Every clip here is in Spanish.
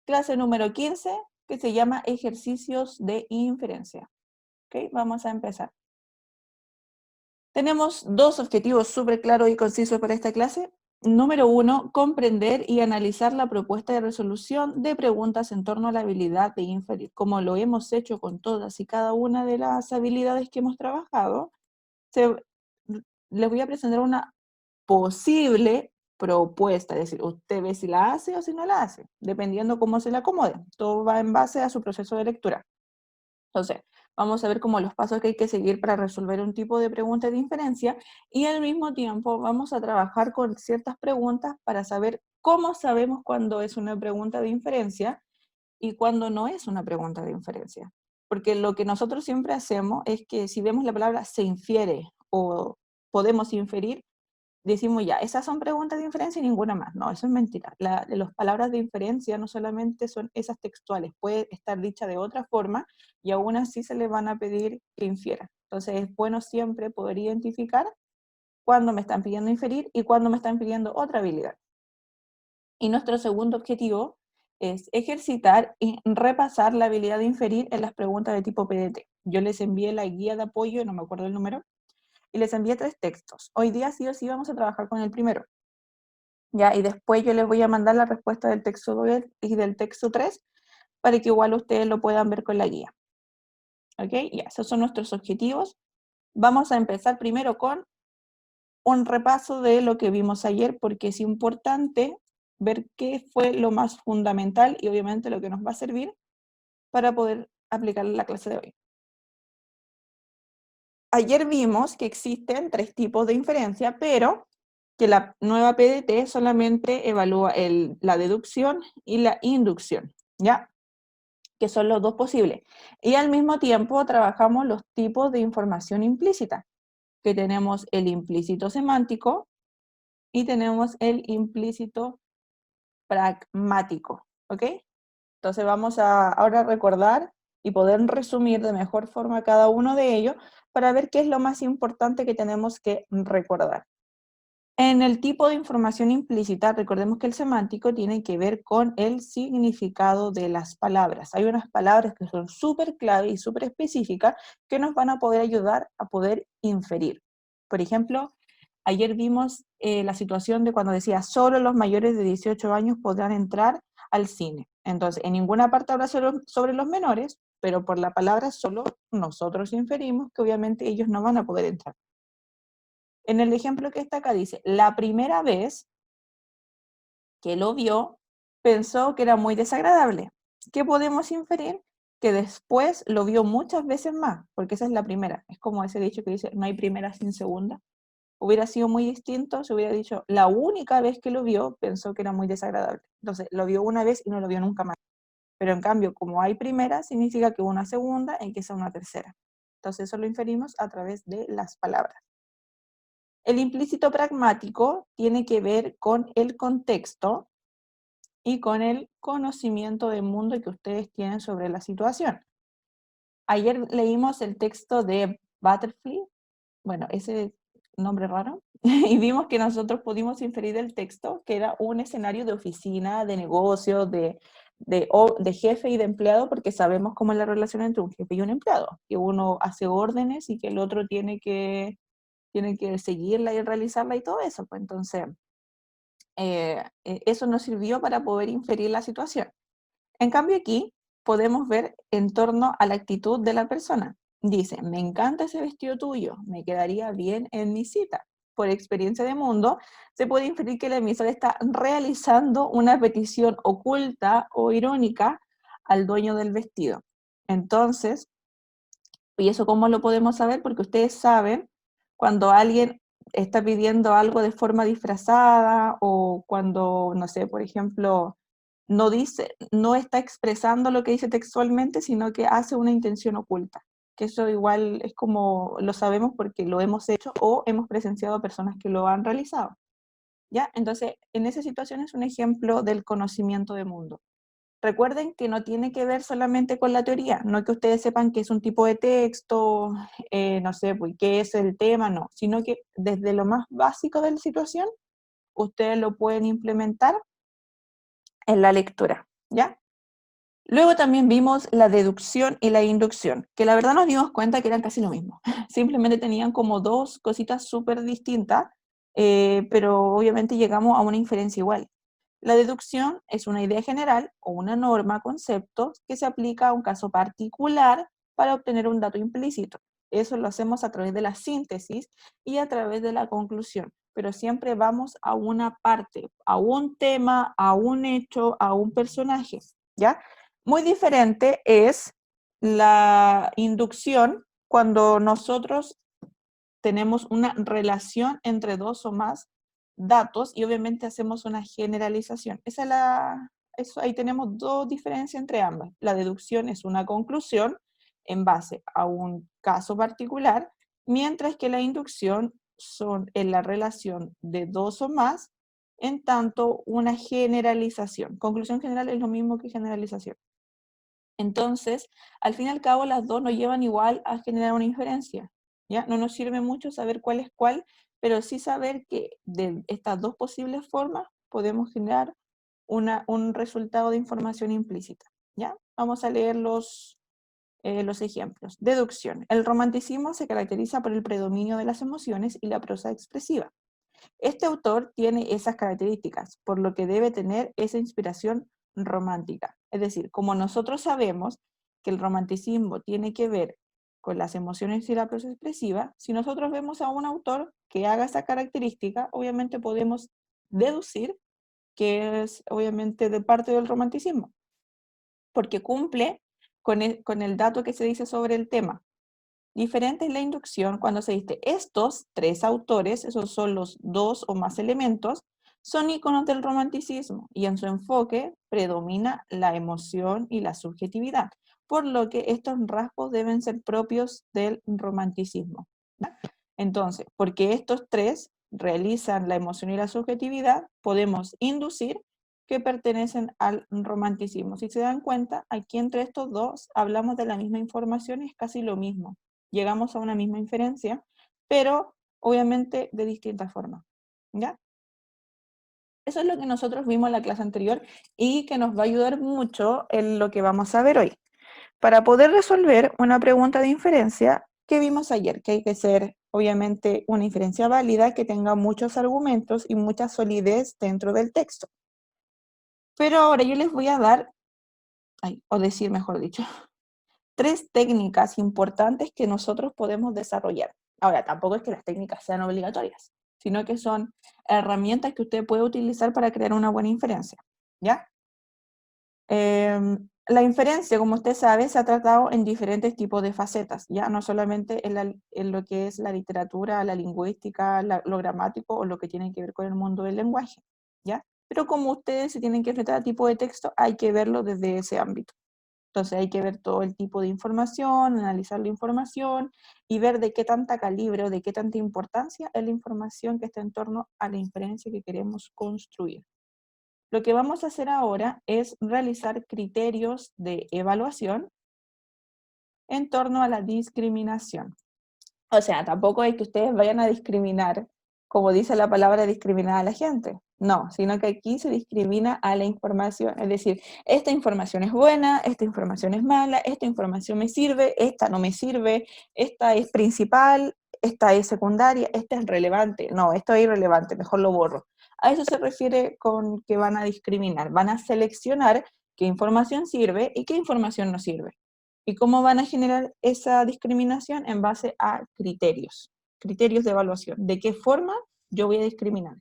clase número 15, que se llama ejercicios de inferencia. ¿Ok? Vamos a empezar. Tenemos dos objetivos súper claros y concisos para esta clase. Número 1, comprender y analizar la propuesta de resolución de preguntas en torno a la habilidad de inferir. Como lo hemos hecho con todas y cada una de las habilidades que hemos trabajado, les voy a presentar una posible propuesta, es decir, usted ve si la hace o si no la hace, dependiendo cómo se le acomode. Todo va en base a su proceso de lectura. Entonces, vamos a ver como los pasos que hay que seguir para resolver un tipo de pregunta de inferencia y al mismo tiempo vamos a trabajar con ciertas preguntas para saber cómo sabemos cuándo es una pregunta de inferencia y cuándo no es una pregunta de inferencia. Porque lo que nosotros siempre hacemos es que si vemos la palabra se infiere o podemos inferir, decimos ya, esas son preguntas de inferencia y ninguna más. No, eso es mentira. Las palabras de inferencia no solamente son esas textuales, puede estar dicha de otra forma y aún así se le van a pedir que infiera. Entonces es bueno siempre poder identificar cuándo me están pidiendo inferir y cuándo me están pidiendo otra habilidad. Y nuestro segundo objetivo es ejercitar y repasar la habilidad de inferir en las preguntas de tipo PDT. Yo les envié la guía de apoyo, no me acuerdo el número, y les envié 3 textos. Hoy día sí o sí vamos a trabajar con el primero. ¿Ya? Y después yo les voy a mandar la respuesta del texto 2 y del texto 3 para que igual ustedes lo puedan ver con la guía. ¿Ok? Ya, esos son nuestros objetivos. Vamos a empezar primero con un repaso de lo que vimos ayer, porque es importante ver qué fue lo más fundamental y obviamente lo que nos va a servir para poder aplicar la clase de hoy. Ayer vimos que existen 3 tipos de inferencia, pero que la nueva PDT solamente evalúa la deducción y la inducción, ¿ya? Que son los dos posibles. Y al mismo tiempo trabajamos los tipos de información implícita, que tenemos el implícito semántico y tenemos el implícito pragmático, ¿ok? Entonces vamos a ahora recordar y poder resumir de mejor forma cada uno de ellos para ver qué es lo más importante que tenemos que recordar. En el tipo de información implícita, recordemos que el semántico tiene que ver con el significado de las palabras. Hay unas palabras que son súper clave y súper específicas que nos van a poder ayudar a poder inferir. Por ejemplo, ayer vimos la situación de cuando decía solo los mayores de 18 años podrán entrar al cine. Entonces, en ninguna parte habla sobre los menores, pero por la palabra solo nosotros inferimos que obviamente ellos no van a poder entrar. En el ejemplo que está acá dice, la primera vez que lo vio, pensó que era muy desagradable. ¿Qué podemos inferir? Que después lo vio muchas veces más, porque esa es la primera. Es como ese dicho que dice, no hay primera sin segunda. Hubiera sido muy distinto si hubiera dicho, la única vez que lo vio, pensó que era muy desagradable. Entonces, lo vio una vez y no lo vio nunca más. Pero en cambio, como hay primera, significa que una segunda y que sea una tercera. Entonces, eso lo inferimos a través de las palabras. El implícito pragmático tiene que ver con el contexto y con el conocimiento del mundo que ustedes tienen sobre la situación. Ayer leímos el texto de Butterfly, bueno, ese nombre raro, y vimos que nosotros pudimos inferir del texto que era un escenario de oficina, de negocio, de jefe y de empleado, porque sabemos cómo es la relación entre un jefe y un empleado, que uno hace órdenes y que el otro tiene que seguirla y realizarla y todo eso. Pues entonces, eso nos sirvió para poder inferir la situación. En cambio aquí podemos ver en torno a la actitud de la persona. Dice, me encanta ese vestido tuyo, me quedaría bien en mi cita. Por experiencia de mundo, se puede inferir que el emisor está realizando una petición oculta o irónica al dueño del vestido. Entonces, ¿y eso cómo lo podemos saber? Porque ustedes saben cuando alguien está pidiendo algo de forma disfrazada o cuando, no sé, por ejemplo, no dice, no está expresando lo que dice textualmente, sino que hace una intención oculta. Que eso igual es como lo sabemos porque lo hemos hecho o hemos presenciado a personas que lo han realizado. ¿Ya? Entonces, en esa situación es un ejemplo del conocimiento de mundo. Recuerden que no tiene que ver solamente con la teoría, no que ustedes sepan qué es un tipo de texto, no sé, pues, qué es el tema, no, sino que desde lo más básico de la situación, ustedes lo pueden implementar en la lectura, ¿ya? Luego también vimos la deducción y la inducción, que la verdad nos dimos cuenta que eran casi lo mismo. Simplemente tenían como dos cositas súper distintas, pero obviamente llegamos a una inferencia igual. La deducción es una idea general o una norma, concepto, que se aplica a un caso particular para obtener un dato implícito. Eso lo hacemos a través de la síntesis y a través de la conclusión, pero siempre vamos a una parte, a un tema, a un hecho, a un personaje, ¿ya? Muy diferente es la inducción cuando nosotros tenemos una relación entre dos o más datos y obviamente hacemos una generalización. Eso, ahí tenemos dos diferencias entre ambas. La deducción es una conclusión en base a un caso particular, mientras que la inducción son en la relación de dos o más, en tanto una generalización. Conclusión general es lo mismo que generalización. Entonces, al fin y al cabo, las dos nos llevan igual a generar una inferencia, ¿ya? No nos sirve mucho saber cuál es cuál, pero sí saber que de estas dos posibles formas podemos generar un resultado de información implícita, ¿ya? Vamos a leer los ejemplos. Deducción. El romanticismo se caracteriza por el predominio de las emociones y la prosa expresiva. Este autor tiene esas características, por lo que debe tener esa inspiración romántica. Es decir, como nosotros sabemos que el romanticismo tiene que ver con las emociones y la prosa expresiva, si nosotros vemos a un autor que haga esa característica, obviamente podemos deducir que es obviamente de parte del romanticismo, porque cumple con el dato que se dice sobre el tema. Diferente es la inducción cuando se dice estos tres autores, esos son los dos o más elementos, son íconos del romanticismo y en su enfoque predomina la emoción y la subjetividad, por lo que estos rasgos deben ser propios del romanticismo. ¿No? Entonces, porque estos tres realizan la emoción y la subjetividad, podemos inducir que pertenecen al romanticismo. Si se dan cuenta, aquí entre estos dos hablamos de la misma información, es casi lo mismo. Llegamos a una misma inferencia, pero obviamente de distintas formas. ¿Ya? Eso es lo que nosotros vimos en la clase anterior y que nos va a ayudar mucho en lo que vamos a ver hoy. Para poder resolver una pregunta de inferencia, ¿qué vimos ayer? Que hay que ser, obviamente, una inferencia válida que tenga muchos argumentos y mucha solidez dentro del texto. Pero ahora yo les voy a dar, o decir mejor dicho, tres técnicas importantes que nosotros podemos desarrollar. Ahora, tampoco es que las técnicas sean obligatorias, sino que son herramientas que usted puede utilizar para crear una buena inferencia, ¿ya? La inferencia, como usted sabe, se ha tratado en diferentes tipos de facetas, ya no solamente en lo que es la literatura, la lingüística, lo gramático o lo que tiene que ver con el mundo del lenguaje, ¿ya? Pero como ustedes se tienen que enfrentar a tipo de texto, hay que verlo desde ese ámbito. Entonces hay que ver todo el tipo de información, analizar la información y ver de qué tanta calibre o de qué tanta importancia es la información que está en torno a la inferencia que queremos construir. Lo que vamos a hacer ahora es realizar criterios de evaluación en torno a la discriminación. O sea, tampoco es que ustedes vayan a discriminar, como dice la palabra, discriminar a la gente. No, sino que aquí se discrimina a la información. Es decir, esta información es buena, esta información es mala, esta información me sirve, esta no me sirve, esta es principal, esta es secundaria, esta es relevante. No, esto es irrelevante, mejor lo borro. A eso se refiere con que van a discriminar. Van a seleccionar qué información sirve y qué información no sirve. ¿Y cómo van a generar esa discriminación? En base a criterios de evaluación. ¿De qué forma yo voy a discriminar?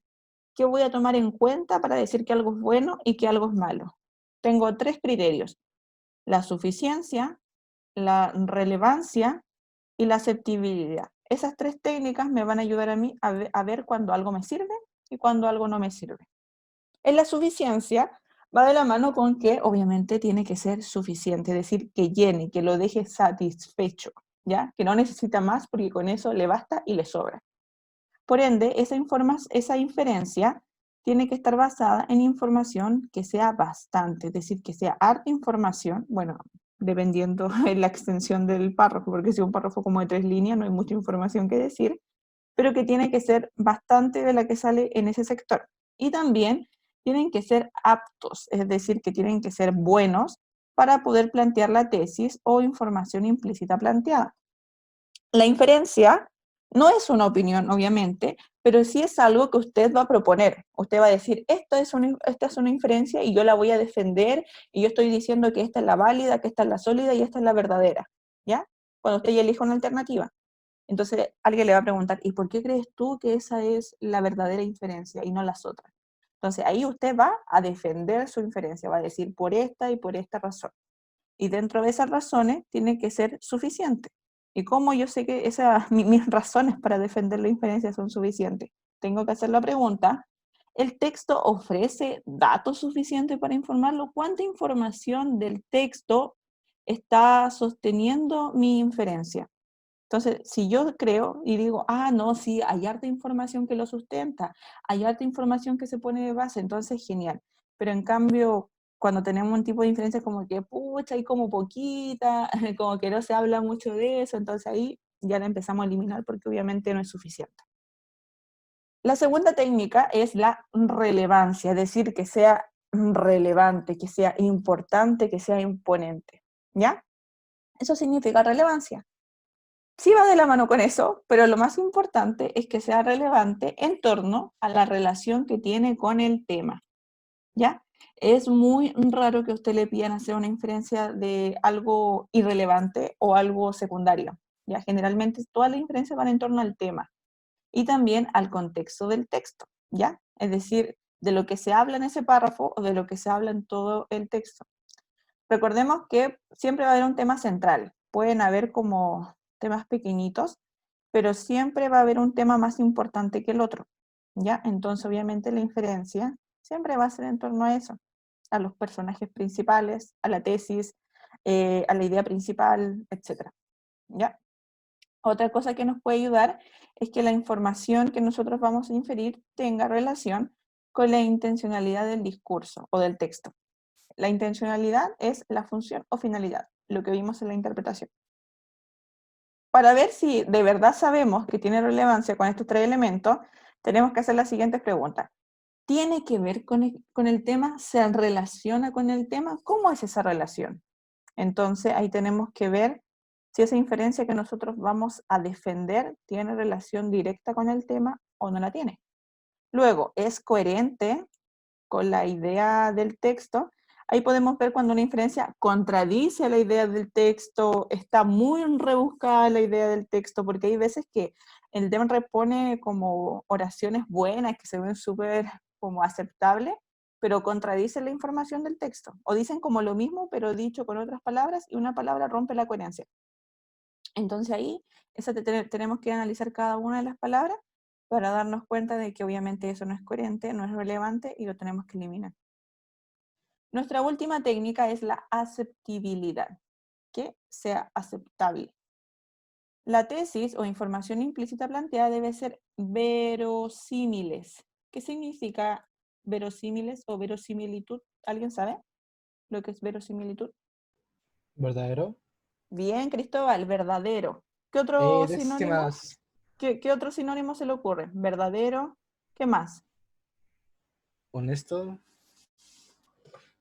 ¿Qué voy a tomar en cuenta para decir que algo es bueno y que algo es malo? Tengo tres criterios: la suficiencia, la relevancia y la aceptabilidad. Esas tres técnicas me van a ayudar a mí a ver cuando algo me sirve y cuando algo no me sirve. En la suficiencia va de la mano con que obviamente tiene que ser suficiente, es decir, que llene, que lo deje satisfecho, ¿ya? Que no necesita más porque con eso le basta y le sobra. Por ende, esa inferencia tiene que estar basada en información que sea bastante, es decir, que sea harta información, bueno, dependiendo de la extensión del párrafo, porque si es un párrafo como de 3 líneas no hay mucha información que decir, pero que tiene que ser bastante de la que sale en ese sector. Y también tienen que ser aptos, es decir, que tienen que ser buenos para poder plantear la tesis o información implícita planteada. La inferencia no es una opinión, obviamente, pero sí es algo que usted va a proponer. Usted va a decir, esta es una inferencia y yo la voy a defender, y yo estoy diciendo que esta es la válida, que esta es la sólida y esta es la verdadera, ¿ya? Cuando usted ya elija una alternativa. Entonces alguien le va a preguntar, ¿y por qué crees tú que esa es la verdadera inferencia y no las otras? Entonces ahí usted va a defender su inferencia, va a decir por esta y por esta razón. Y dentro de esas razones tiene que ser suficiente. ¿Y cómo yo sé que mis razones para defender la inferencia son suficientes? Tengo que hacer la pregunta, ¿el texto ofrece datos suficientes para informarlo? ¿Cuánta información del texto está sosteniendo mi inferencia? Entonces, si yo creo y digo, no, sí, hay harta información que lo sustenta, hay harta información que se pone de base, entonces genial. Pero en cambio, cuando tenemos un tipo de inferencia como que, pucha, hay como poquita, como que no se habla mucho de eso, entonces ahí ya la empezamos a eliminar porque obviamente no es suficiente. La segunda técnica es la relevancia, es decir, que sea relevante, que sea importante, que sea imponente, ¿ya? Eso significa relevancia. Sí va de la mano con eso, pero lo más importante es que sea relevante en torno a la relación que tiene con el tema, ¿ya? Es muy raro que a usted le pidan hacer una inferencia de algo irrelevante o algo secundario, ¿ya? Generalmente todas las inferencias van en torno al tema y también al contexto del texto, ¿ya? Es decir, de lo que se habla en ese párrafo o de lo que se habla en todo el texto. Recordemos que siempre va a haber un tema central. Pueden haber como temas pequeñitos, pero siempre va a haber un tema más importante que el otro, ¿ya? Entonces, obviamente, la inferencia siempre va a ser en torno a eso, a los personajes principales, a la tesis, a la idea principal, etc. ¿Ya? Otra cosa que nos puede ayudar es que la información que nosotros vamos a inferir tenga relación con la intencionalidad del discurso o del texto. La intencionalidad es la función o finalidad, lo que vimos en la interpretación. Para ver si de verdad sabemos que tiene relevancia con estos tres elementos, tenemos que hacer las siguientes preguntas. ¿Tiene que ver con el tema? ¿Se relaciona con el tema? ¿Cómo es esa relación? Entonces ahí tenemos que ver si esa inferencia que nosotros vamos a defender tiene relación directa con el tema o no la tiene. Luego, ¿es coherente con la idea del texto? Ahí podemos ver cuando una inferencia contradice la idea del texto, está muy rebuscada la idea del texto, porque hay veces que el tema repone como oraciones buenas que se ven súper como aceptables, pero contradicen la información del texto, o dicen como lo mismo, pero dicho con otras palabras, y una palabra rompe la coherencia. Entonces ahí tenemos que analizar cada una de las palabras para darnos cuenta de que obviamente eso no es coherente, no es relevante y lo tenemos que eliminar. Nuestra última técnica es la aceptibilidad, que sea aceptable. La tesis o información implícita planteada debe ser verosímiles. ¿Qué significa verosímiles o verosimilitud? ¿Alguien sabe lo que es verosimilitud? ¿Verdadero? Bien, Cristóbal, verdadero. ¿Qué otro sinónimo? Décimas. ¿Qué otro sinónimo se le ocurre? Verdadero. ¿Qué más? Honesto.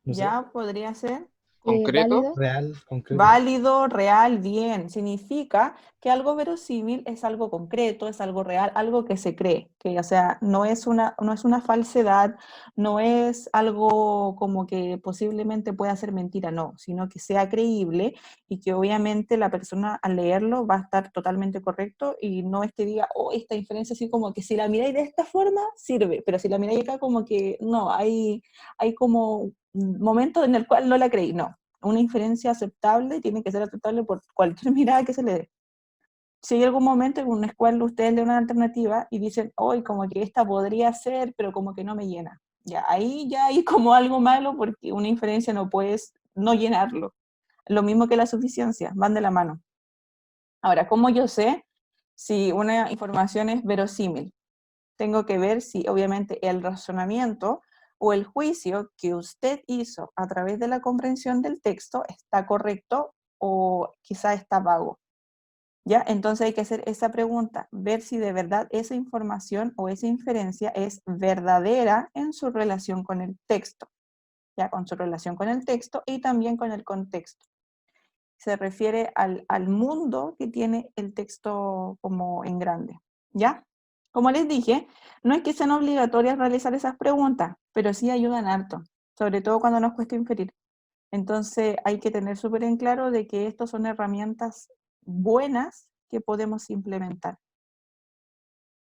No sé. Ya podría ser. Válido. Real, concreto. Válido, real, bien. Significa que algo verosímil es algo concreto, es algo real, algo que se cree. Que, o sea, no es una falsedad, no es algo como que posiblemente pueda ser mentira, no, sino que sea creíble y que obviamente la persona al leerlo va a estar totalmente correcto y no es que diga, oh, esta inferencia así como que si la miráis de esta forma sirve, pero si la miráis acá como que no, hay como momentos en el cual no la creí, no. Una inferencia aceptable tiene que ser aceptable por cualquier mirada que se le dé. Si hay algún momento en el cual ustedes leen una alternativa y dicen, hoy como que esta podría ser, pero como que no me llena. Ahí ya hay como algo malo porque una inferencia no puedes no llenarlo. Lo mismo que la suficiencia, van de la mano. Ahora, ¿cómo yo sé si una información es verosímil? Tengo que ver si obviamente el razonamiento o el juicio que usted hizo a través de la comprensión del texto está correcto o quizá está vago. ¿Ya? Entonces hay que hacer esa pregunta, ver si de verdad esa información o esa inferencia es verdadera en su relación con el texto. ya con su relación con el texto y también con el contexto. Se refiere al mundo que tiene el texto como en grande, ¿ya? Como les dije, no es que sean obligatorias realizar esas preguntas, pero sí ayudan harto, sobre todo cuando nos cuesta inferir. Entonces hay que tener súper en claro de que estas son herramientas buenas que podemos implementar.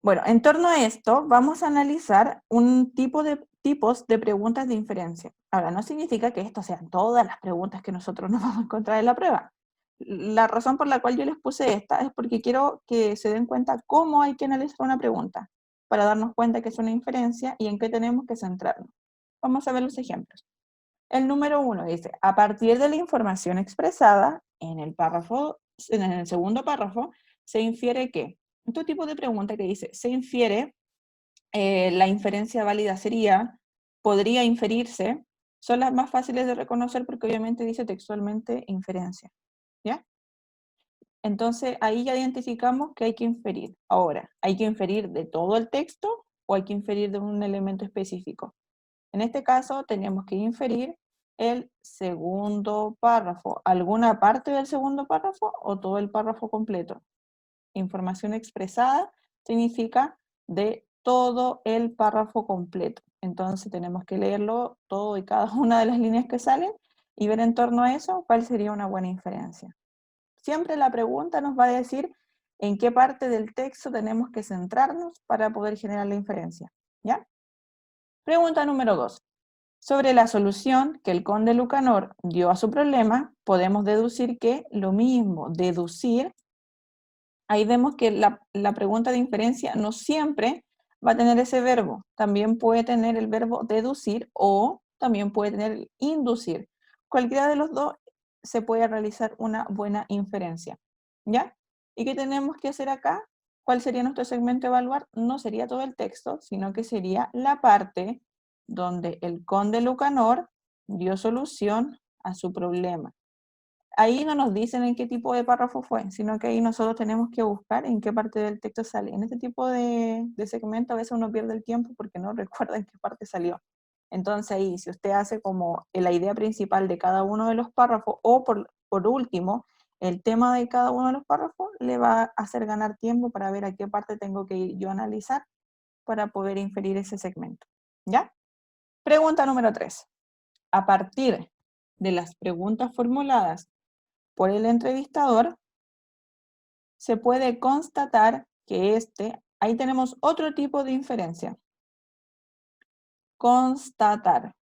Bueno, en torno a esto, vamos a analizar un tipos de preguntas de inferencia. Ahora, no significa que estas sean todas las preguntas que nosotros nos vamos a encontrar en la prueba. La razón por la cual yo les puse esta es porque quiero que se den cuenta cómo hay que analizar una pregunta, para darnos cuenta que es una inferencia y en qué tenemos que centrarnos. Vamos a ver los ejemplos. El número 1 dice, a partir de la información expresada en el segundo párrafo, se infiere que, este tipo de pregunta que dice, se infiere, la inferencia válida sería, podría inferirse, son las más fáciles de reconocer porque obviamente dice textualmente inferencia, ¿ya? Entonces ahí ya identificamos que hay que inferir. Ahora, ¿hay que inferir de todo el texto o hay que inferir de un elemento específico? En este caso tenemos que inferir el segundo párrafo, alguna parte del segundo párrafo o todo el párrafo completo. Información expresada significa de todo el párrafo completo. Entonces tenemos que leerlo todo y cada una de las líneas que salen y ver en torno a eso cuál sería una buena inferencia. Siempre la pregunta nos va a decir en qué parte del texto tenemos que centrarnos para poder generar la inferencia, ¿ya? Pregunta número 2. Sobre la solución que el conde Lucanor dio a su problema, podemos deducir que lo mismo, deducir, ahí vemos que la pregunta de inferencia no siempre va a tener ese verbo, también puede tener el verbo deducir o también puede tener el inducir. Cualquiera de los dos se puede realizar una buena inferencia, ¿ya? ¿Y qué tenemos que hacer acá? ¿Cuál sería nuestro segmento a evaluar? No sería todo el texto, sino que sería la parte donde el conde Lucanor dio solución a su problema. Ahí no nos dicen en qué tipo de párrafo fue, sino que ahí nosotros tenemos que buscar en qué parte del texto sale. En este tipo de segmento a veces uno pierde el tiempo porque no recuerda en qué parte salió. Entonces ahí, si usted hace como la idea principal de cada uno de los párrafos, o por último, el tema de cada uno de los párrafos, le va a hacer ganar tiempo para ver a qué parte tengo que ir yo a analizar para poder inferir ese segmento. ¿Ya? Pregunta número 3. A partir de las preguntas formuladas por el entrevistador, se puede constatar que ahí tenemos otro tipo de inferencia. Constatar.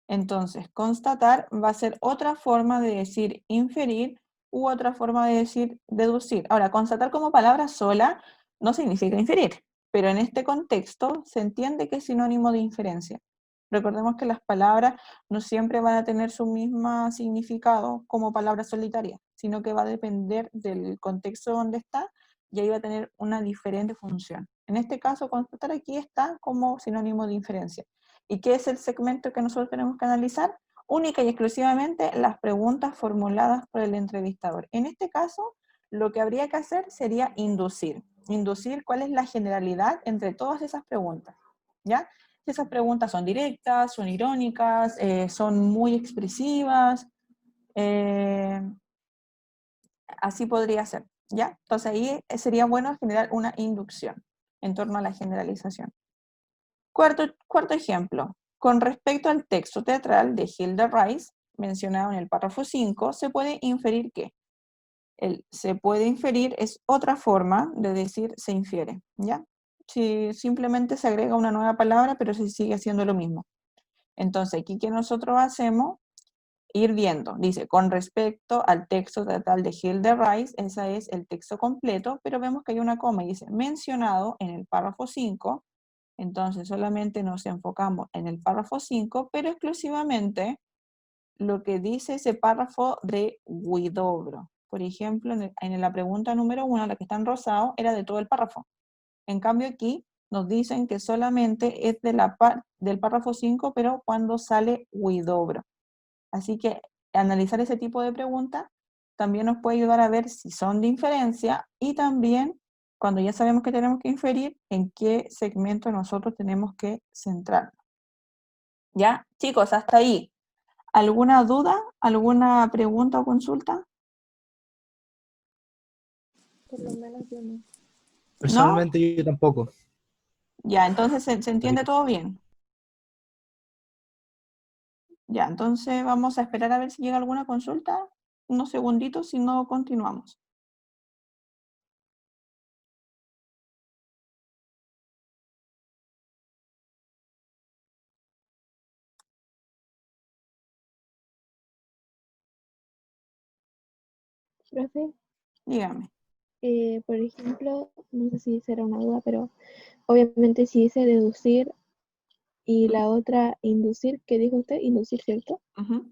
Entonces, constatar va a ser otra forma de decir inferir u otra forma de decir deducir. Ahora, constatar como palabra sola no significa inferir, pero en este contexto se entiende que es sinónimo de inferencia. Recordemos que las palabras no siempre van a tener su mismo significado como palabras solitarias, sino que va a depender del contexto donde está y ahí va a tener una diferente función. En este caso, constatar aquí está como sinónimo de inferencia. ¿Y qué es el segmento que nosotros tenemos que analizar? Única y exclusivamente las preguntas formuladas por el entrevistador. En este caso, lo que habría que hacer sería inducir. Inducir cuál es la generalidad entre todas esas preguntas, ¿ya? Si esas preguntas son directas, son irónicas, son muy expresivas, así podría ser, ¿ya? Entonces ahí sería bueno generar una inducción en torno a la generalización. Cuarto ejemplo. Con respecto al texto teatral de Hilda Rice, mencionado en el párrafo 5, se puede inferir que se puede inferir es otra forma de decir se infiere, ¿ya? Si simplemente se agrega una nueva palabra, pero se sigue haciendo lo mismo. Entonces, aquí que nosotros hacemos, ir viendo, dice, con respecto al texto teatral de Hilda Rice, ese es el texto completo, pero vemos que hay una coma y dice, mencionado en el párrafo 5, entonces solamente nos enfocamos en el párrafo 5, pero exclusivamente lo que dice ese párrafo de Huidobro. Por ejemplo, en la pregunta número 1, la que está en rosado, era de todo el párrafo. En cambio aquí nos dicen que solamente es del párrafo 5, pero cuando sale Huidobro. Así que analizar ese tipo de preguntas también nos puede ayudar a ver si son de inferencia y también, cuando ya sabemos que tenemos que inferir, en qué segmento nosotros tenemos que centrarnos. ¿Ya? Chicos, hasta ahí. ¿Alguna duda? ¿Alguna pregunta o consulta? Por lo menos yo no. ¿No? Personalmente yo tampoco. Ya, entonces se Así entiende que todo bien. Ya, entonces vamos a esperar a ver si llega alguna consulta. Unos segunditos, si no, continuamos. Profe, Dígame. por ejemplo, no sé si será una duda, pero obviamente si dice deducir y la otra inducir, ¿qué dijo usted? Inducir, ¿cierto? Ujú.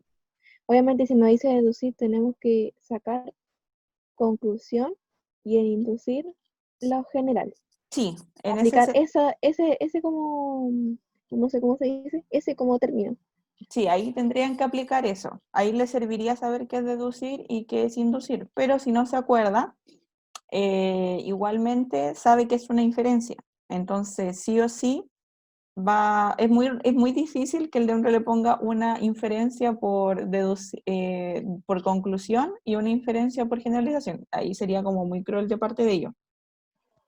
Obviamente si no dice deducir tenemos que sacar conclusión y en inducir lo general. Sí, en Aplicar ese como, no sé cómo se dice, ese como término. sí, ahí tendrían que aplicar eso. Ahí les serviría saber qué es deducir y qué es inducir. Pero si no se acuerda, igualmente sabe que es una inferencia. Entonces, sí o sí, es muy difícil que el de hombre le ponga una inferencia por conclusión y una inferencia por generalización. Ahí sería como muy cruel de parte de ellos.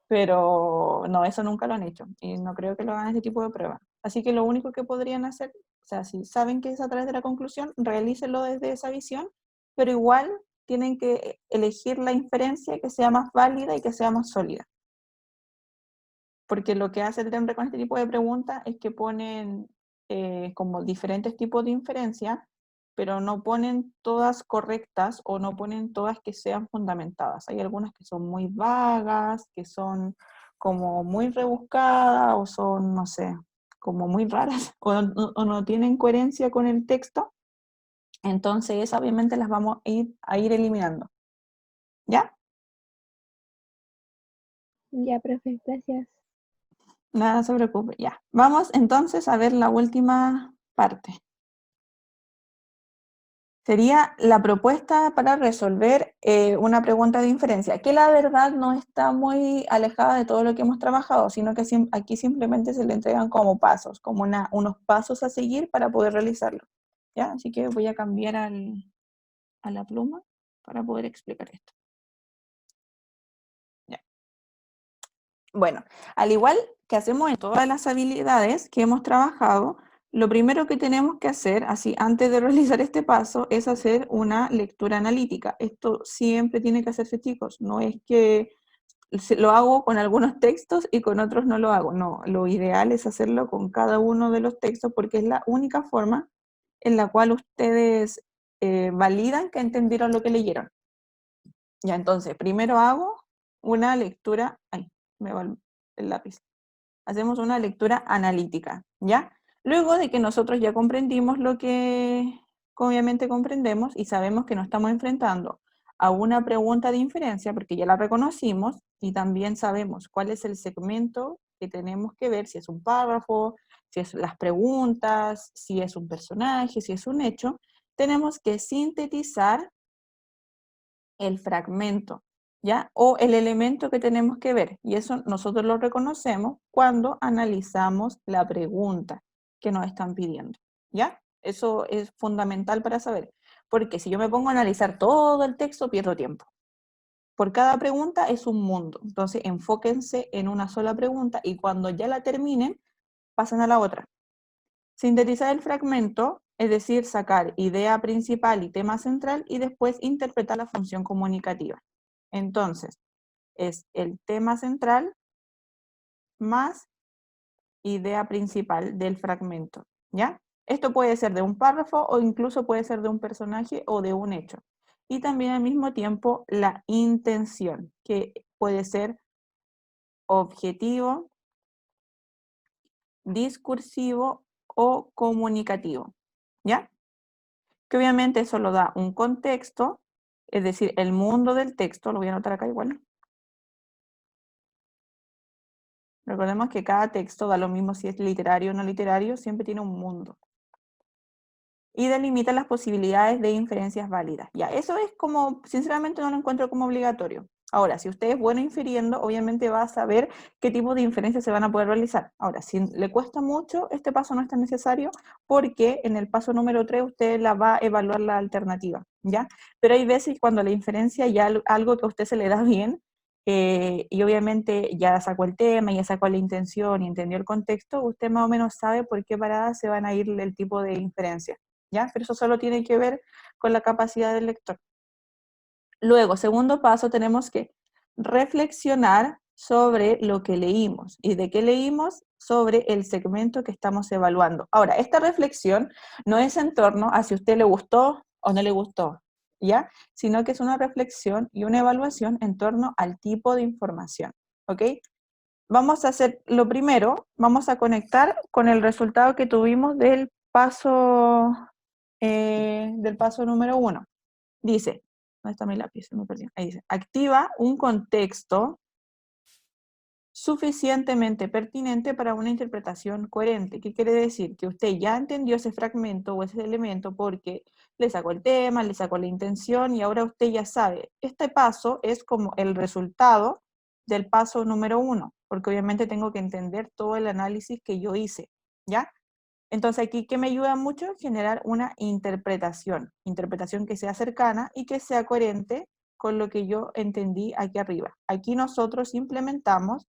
Pero no, eso nunca lo han hecho y no creo que lo hagan ese tipo de pruebas. Así que lo único que podrían hacer, o sea, si saben que es a través de la conclusión, realícenlo desde esa visión, pero igual tienen que elegir la inferencia que sea más válida y que sea más sólida. Porque lo que hace el TEMRE con este tipo de preguntas es que ponen como diferentes tipos de inferencia, pero no ponen todas correctas o no ponen todas que sean fundamentadas. Hay algunas que son muy vagas, que son como muy rebuscadas o son, no sé, como muy raras o no tienen coherencia con el texto. Entonces, esas obviamente las vamos a ir eliminando. ¿Ya? Ya, profe, gracias. Nada se preocupe, ya. Vamos entonces a ver la última parte. Sería la propuesta para resolver una pregunta de inferencia, que la verdad no está muy alejada de todo lo que hemos trabajado, sino que aquí simplemente se le entregan como pasos, como unos pasos a seguir para poder realizarlo. ¿Ya? Así que voy a cambiar a la pluma para poder explicar esto. Ya. Bueno, al igual que hacemos en todas las habilidades que hemos trabajado, lo primero que tenemos que hacer, así antes de realizar este paso, es hacer una lectura analítica. Esto siempre tiene que hacerse, chicos. No es que lo hago con algunos textos y con otros no lo hago. No, lo ideal es hacerlo con cada uno de los textos porque es la única forma en la cual ustedes validan que entendieron lo que leyeron. Ya, entonces, primero hago una lectura. Ay, me va el lápiz. Hacemos una lectura analítica, ¿ya? Luego de que nosotros ya comprendimos lo que obviamente comprendemos y sabemos que nos estamos enfrentando a una pregunta de inferencia, porque ya la reconocimos y también sabemos cuál es el segmento que tenemos que ver, si es un párrafo, si es las preguntas, si es un personaje, si es un hecho, tenemos que sintetizar el fragmento, ¿ya? O el elemento que tenemos que ver. Y eso nosotros lo reconocemos cuando analizamos la pregunta que nos están pidiendo, ¿ya? Eso es fundamental para saber, porque si yo me pongo a analizar todo el texto, pierdo tiempo. Por cada pregunta es un mundo, entonces enfóquense en una sola pregunta y cuando ya la terminen, pasan a la otra. Sintetizar el fragmento, es decir, sacar idea principal y tema central y después interpretar la función comunicativa. Entonces, es el tema central más idea principal del fragmento, ¿ya? Esto puede ser de un párrafo o incluso puede ser de un personaje o de un hecho. Y también al mismo tiempo la intención, que puede ser objetivo, discursivo o comunicativo, ¿ya? Que obviamente eso lo da un contexto, es decir, el mundo del texto, lo voy a anotar acá igual. Recordemos que cada texto, da lo mismo si es literario o no literario, siempre tiene un mundo. Y delimita las posibilidades de inferencias válidas. Ya, eso es como, sinceramente no lo encuentro como obligatorio. Ahora, si usted es bueno infiriendo, obviamente va a saber qué tipo de inferencias se van a poder realizar. Ahora, si le cuesta mucho, este paso no es tan necesario porque en el paso número 3 usted la va a evaluar la alternativa, ¿ya? Pero hay veces cuando la inferencia ya algo que a usted se le da bien, y obviamente ya sacó el tema, ya sacó la intención y entendió el contexto, usted más o menos sabe por qué parada se van a ir el tipo de inferencia, ¿ya? Pero eso solo tiene que ver con la capacidad del lector. Luego, segundo paso, tenemos que reflexionar sobre lo que leímos. ¿Y de qué leímos? Sobre el segmento que estamos evaluando. Ahora, esta reflexión no es en torno a si a usted le gustó o no le gustó, ¿ya? Sino que es una reflexión y una evaluación en torno al tipo de información, ¿ok? Vamos a hacer, lo primero, vamos a conectar con el resultado que tuvimos del paso número 1. Dice, ¿dónde está mi lápiz? Se me perdió. Ahí dice, activa un contexto suficientemente pertinente para una interpretación coherente. ¿Qué quiere decir? Que usted ya entendió ese fragmento o ese elemento porque le sacó el tema, le sacó la intención y ahora usted ya sabe. Este paso es como el resultado del paso número 1, porque obviamente tengo que entender todo el análisis que yo hice, ¿ya? Entonces aquí, ¿qué me ayuda mucho? Generar una interpretación que sea cercana y que sea coherente con lo que yo entendí aquí arriba. Aquí nosotros implementamos,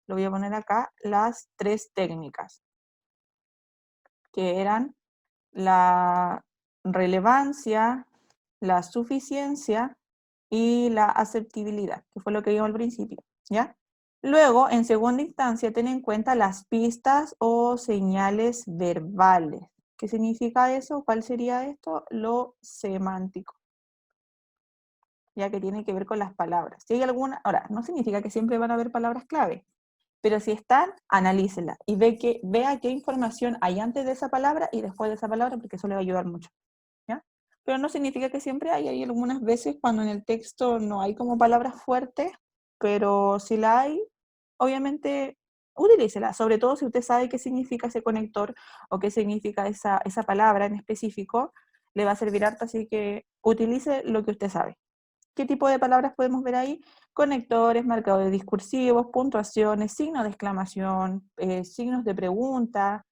lo voy a poner acá, las 3 técnicas, que eran la relevancia, la suficiencia y la aceptabilidad, que fue lo que vimos al principio, ¿ya? Luego, en segunda instancia, ten en cuenta las pistas o señales verbales. ¿Qué significa eso? ¿Cuál sería esto? Lo semántico, ya que tiene que ver con las palabras. Si hay alguna, ahora, no significa que siempre van a haber palabras clave, pero si están, analícela y vea qué información hay antes de esa palabra y después de esa palabra, porque eso le va a ayudar mucho, ¿ya? Pero no significa que siempre hay algunas veces cuando en el texto no hay como palabras fuertes, pero si la hay, obviamente utilícela, sobre todo si usted sabe qué significa ese conector o qué significa esa palabra en específico, le va a servir harto, así que utilice lo que usted sabe. ¿Qué tipo de palabras podemos ver ahí? Conectores, marcadores discursivos, puntuaciones, signos de exclamación, signos de pregunta,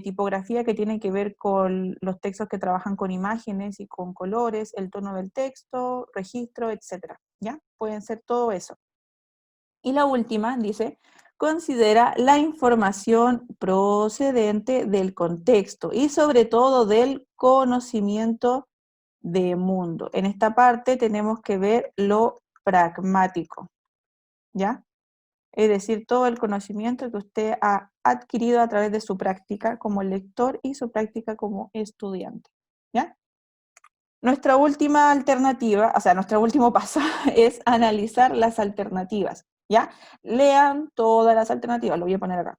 tipografía que tiene que ver con los textos que trabajan con imágenes y con colores, el tono del texto, registro, etc. ¿Ya? Pueden ser todo eso. Y la última dice, considera la información procedente del contexto y sobre todo del conocimiento de mundo. En esta parte tenemos que ver lo pragmático, ¿ya? Es decir, todo el conocimiento que usted ha adquirido a través de su práctica como lector y su práctica como estudiante, ¿ya? Nuestra última alternativa, o sea, nuestro último paso es analizar las alternativas, ¿ya? Lean todas las alternativas, lo voy a poner acá,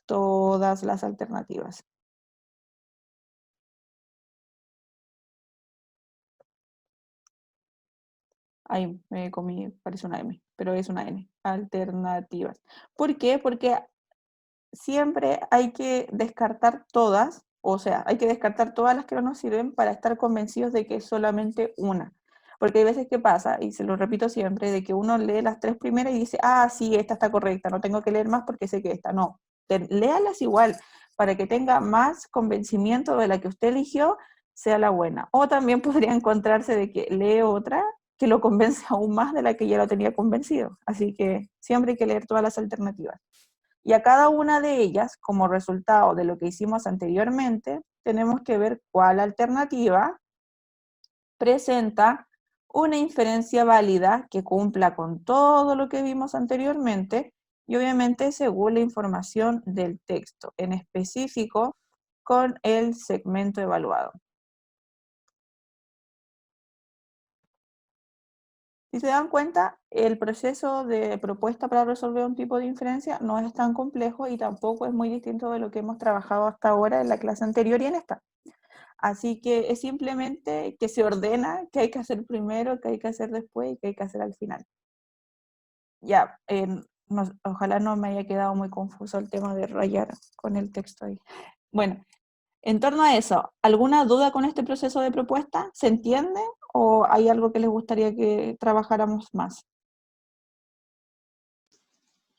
todas las alternativas. Ahí me comí, parece una M, pero es una N, alternativas. ¿Por qué? Porque siempre hay que descartar todas, o sea, hay que descartar todas las que no nos sirven para estar convencidos de que es solamente una. Porque hay veces que pasa, y se lo repito siempre, de que uno lee las 3 primeras y dice, ah, sí, esta está correcta, no tengo que leer más porque sé que esta no. Léalas igual, para que tenga más convencimiento de la que usted eligió, sea la buena. O también podría encontrarse de que lee otra que lo convence aún más de la que ya lo tenía convencido. Así que siempre hay que leer todas las alternativas. Y a cada una de ellas, como resultado de lo que hicimos anteriormente, tenemos que ver cuál alternativa presenta una inferencia válida que cumpla con todo lo que vimos anteriormente y obviamente según la información del texto, en específico con el segmento evaluado. Si se dan cuenta, el proceso de propuesta para resolver un tipo de inferencia no es tan complejo y tampoco es muy distinto de lo que hemos trabajado hasta ahora en la clase anterior y en esta. Así que es simplemente que se ordena qué hay que hacer primero, qué hay que hacer después y qué hay que hacer al final. Ya, ojalá no me haya quedado muy confuso el tema de rayar con el texto ahí. Bueno, en torno a eso, ¿alguna duda con este proceso de propuesta? ¿Se entiende o hay algo que les gustaría que trabajáramos más?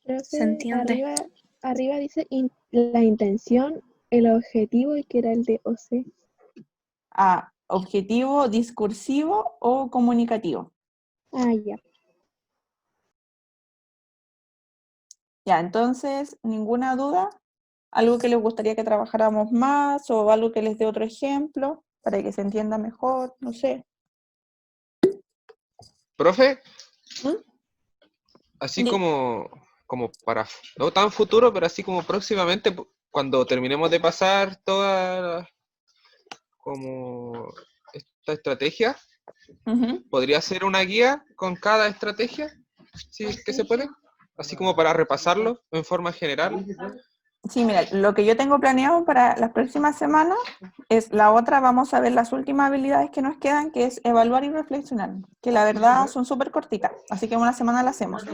Profe, Se entiende. arriba dice la intención, el objetivo y que era el de OC. ¿Objetivo, discursivo o comunicativo? Ah, ya. Ya, entonces, ¿ninguna duda? ¿Algo que les gustaría que trabajáramos más o algo que les dé otro ejemplo para que se entienda mejor? No sé. Profe, ¿Mm? así Di- como para, no tan futuro, pero así como próximamente, cuando terminemos de pasar toda como esta estrategia, Ujú. ¿podría ser una guía con cada estrategia? Si es que se puede. Así como para repasarlo en forma general. Sí, mira, lo que yo tengo planeado para las próximas semanas es la otra, vamos a ver las últimas habilidades que nos quedan, que es evaluar y reflexionar, que la verdad son súper cortitas, así que una semana la hacemos.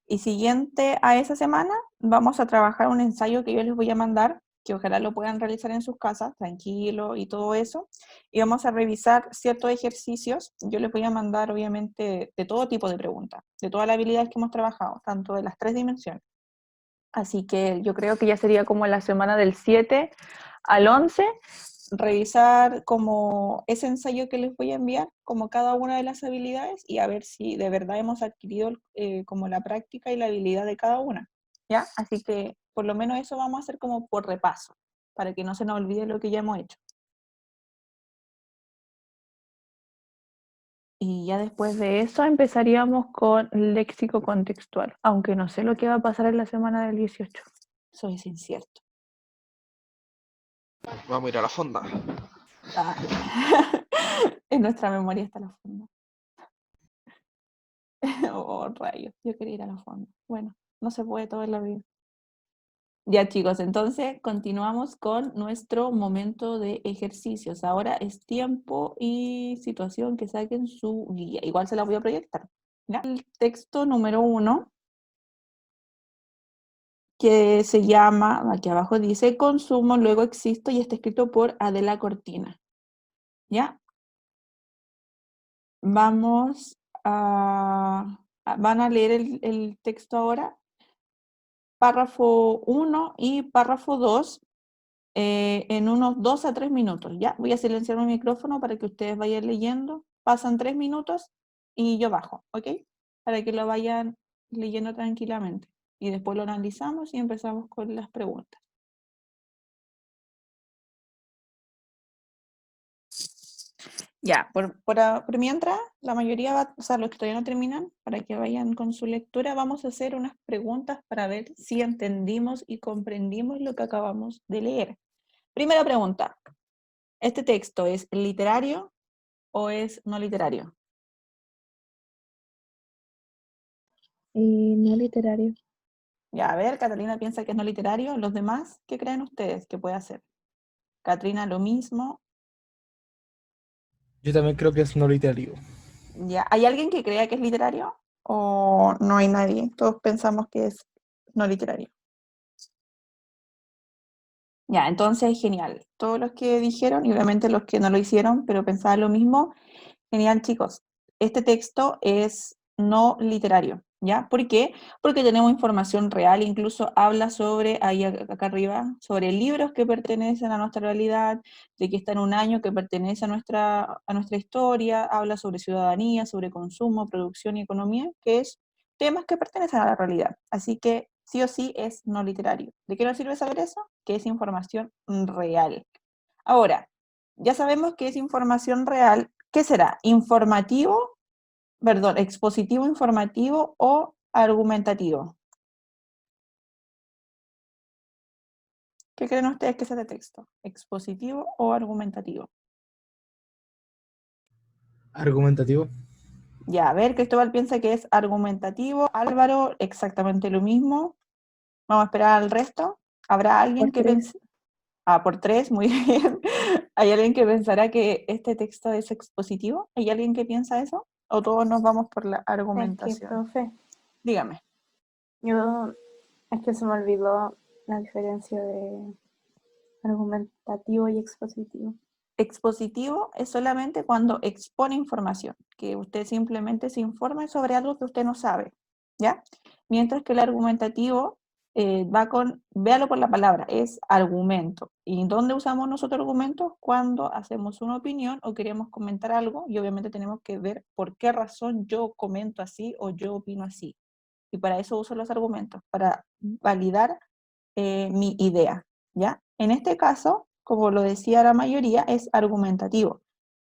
Y siguiente a esa semana vamos a trabajar un ensayo que yo les voy a mandar, que ojalá lo puedan realizar en sus casas, tranquilo y todo eso. Y vamos a revisar ciertos ejercicios. Yo les voy a mandar, obviamente, de todo tipo de preguntas, de todas las habilidades que hemos trabajado, tanto de las 3 dimensiones. Así que yo creo que ya sería como la semana del 7 al 11, revisar como ese ensayo que les voy a enviar, como cada una de las habilidades y a ver si de verdad hemos adquirido como la práctica y la habilidad de cada una, ¿ya? Así que por lo menos eso vamos a hacer como por repaso, para que no se nos olvide lo que ya hemos hecho. Y ya después de eso empezaríamos con léxico contextual, aunque no sé lo que va a pasar en la semana del 18. Eso es incierto. Vamos a ir a la fonda. Ah. En nuestra memoria está la fonda. Oh, rayos, yo quería ir a la fonda. Bueno, no se puede todo en la vida. Ya chicos, entonces continuamos con nuestro momento de ejercicios. Ahora es tiempo y situación que saquen su guía. Igual se la voy a proyectar. ¿Ya? El texto número 1, que se llama, aquí abajo dice, consumo, luego existo, y está escrito por Adela Cortina. ¿Ya? Vamos van a leer el texto ahora, párrafo 1 y párrafo 2, en unos 2 a 3 minutos. Ya, voy a silenciar mi micrófono para que ustedes vayan leyendo. Pasan 3 minutos y yo bajo, ¿ok? Para que lo vayan leyendo tranquilamente. Y después lo analizamos y empezamos con las preguntas. Ya, por mientras, la mayoría va, o sea, los que todavía no terminan, para que vayan con su lectura, vamos a hacer unas preguntas para ver si entendimos y comprendimos lo que acabamos de leer. Primera pregunta, ¿este texto es literario o es no literario? No literario. Ya, a ver, Catalina piensa que es no literario. ¿Los demás qué creen ustedes que puede hacer? Catrina, lo mismo. Yo también creo que es no literario. Ya, ¿hay alguien que crea que es literario? ¿O no hay nadie? Todos pensamos que es no literario. Ya, entonces, genial. Todos los que dijeron, y obviamente los que no lo hicieron, pero pensaban lo mismo, genial, chicos. Este texto es no literario, ¿ya? ¿Por qué? Porque tenemos información real, incluso habla sobre, ahí acá arriba, sobre libros que pertenecen a nuestra realidad, de que está en un año que pertenece a nuestra historia, habla sobre ciudadanía, sobre consumo, producción y economía, que es temas que pertenecen a la realidad. Así que sí o sí es no literario. ¿De qué nos sirve saber eso? Que es información real. Ahora, ya sabemos que es información real. ¿Qué será? ¿Informativo? Perdón, expositivo, informativo o argumentativo. ¿Qué creen ustedes que es este texto? ¿Expositivo o argumentativo? Argumentativo. Ya, a ver, Cristóbal piensa que es argumentativo. Álvaro, exactamente lo mismo. Vamos a esperar al resto. ¿Habrá alguien Por que 3. piense? Ah, por 3, muy bien. ¿Hay alguien que pensará que este texto es expositivo? ¿Hay alguien que piensa eso? ¿O todos nos vamos por la Es que, argumentación? profe, Dígame. es que se me olvidó la diferencia de argumentativo y expositivo. expositivo es solamente cuando expone información, que usted simplemente se informe sobre algo que usted no sabe, ¿ya? Mientras que el argumentativo va con, véalo por la palabra, es argumento. ¿Y dónde usamos nosotros argumentos? Cuando hacemos una opinión o queremos comentar algo, y obviamente tenemos que ver por qué razón yo comento así o yo opino así. Y para eso uso los argumentos, para validar mi idea, ¿ya? En este caso, como lo decía la mayoría, es argumentativo.